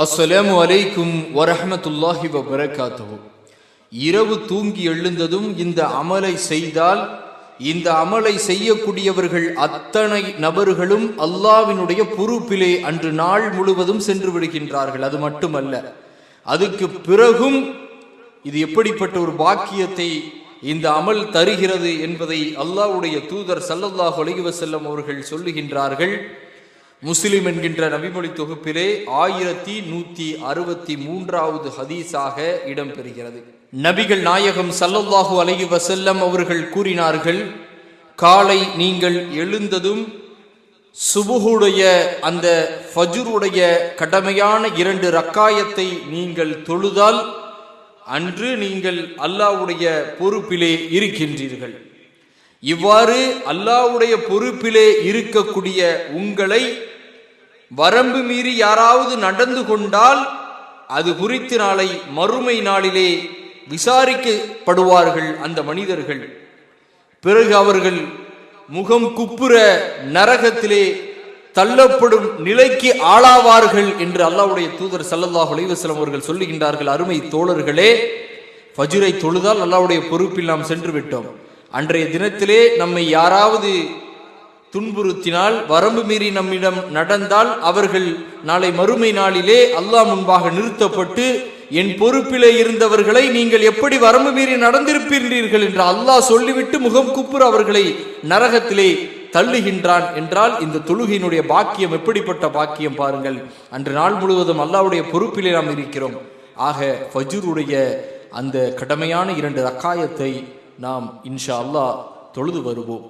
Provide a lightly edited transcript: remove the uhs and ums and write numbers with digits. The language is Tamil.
அஸ்ஸலாமு அலைக்கும் வரஹ்மத்துல்லாஹி வபரகாத்துஹு. இரவு தூங்கி எழுந்ததும் இந்த அமலை செய்தால் இந்த அமலை செய்யக்கூடியவர்கள் அத்தனை நபர்களும் அல்லாஹ்வினுடைய பொறுப்பிலே அன்று நாள் முழுவதும் சென்று விடுகின்றார்கள். அது மட்டுமல்ல, அதுக்கு பிறகும் இது எப்படிப்பட்ட ஒரு பாக்கியத்தை இந்த அமல் தருகிறது என்பதை அல்லாஹ்வுடைய தூதர் ஸல்லல்லாஹு அலைஹி வஸல்லம் அவர்கள் சொல்லுகின்றார்கள். முஸ்லிம் என்கின்ற நபிமொழி தொகுப்பிலே 1163வது ஹதீஸாக இடம்பெறுகிறது. நபிகள் நாயகம் ஸல்லல்லாஹு அலைஹி வஸல்லம் அவர்கள் கூறினார்கள், காலை நீங்கள் எழுந்ததும் சுபுஹுடைய அந்த ஃபஜ்ருடைய கடமையான 2 ரக்காயத்தை நீங்கள் தொழுதால் அன்று நீங்கள் அல்லாஹ்வுடைய பொறுப்பிலே இருக்கின்றீர்கள். இவ்வாறு அல்லாஹ்வுடைய பொறுப்பிலே இருக்கக்கூடிய உங்களை வரம்பு மீறி யாராவது நடந்து கொண்டால் அது குறித்து நாளை மறுமை நாளிலே விசாரிக்கப்படுவார்கள் அந்த மனிதர்கள். பிறகு அவர்கள் முகம் குப்புற நரகத்திலே தள்ளப்படும் நிலைக்கு ஆளாவார்கள் என்று அல்லாஹ்வுடைய தூதர் ஸல்லல்லாஹு அலைஹி வஸல்லம் அவர்கள் சொல்லுகின்றார்கள். அருமை தோழர்களே, ஃபஜ்ரை தொழுதால் அல்லாஹ்வுடைய பொறுப்பில் நாம் சென்று விட்டோம். அன்றைய தினத்திலே நம்மை யாராவது துன்புறுத்தினால், வரம்பு மீறி நம்மிடம் நடந்தால், அவர்கள் நாளை மறுமை நாளிலே அல்லாஹ் முன்பாக நிறுத்தப்பட்டு, என் பொறுப்பிலே இருந்தவர்களை நீங்கள் எப்படி வரம்பு மீறி நடந்திருப்பீர்கள் என்று அல்லாஹ் சொல்லிவிட்டு முகம் குப்புற அவர்களை நரகத்திலே தள்ளுகின்றான் என்றால் இந்த தொழுகையினுடைய பாக்கியம் எப்படிப்பட்ட பாக்கியம் பாருங்கள். அன்று நாள் முழுவதும் அல்லாஹ்வுடைய பொறுப்பிலே நாம் இருக்கிறோம். ஆக ஃபஜ்ருடைய அந்த கடமையான 2 ரக்காயத்தை நாம் இன்ஷா அல்லாஹ் தொழுது வருவோம்.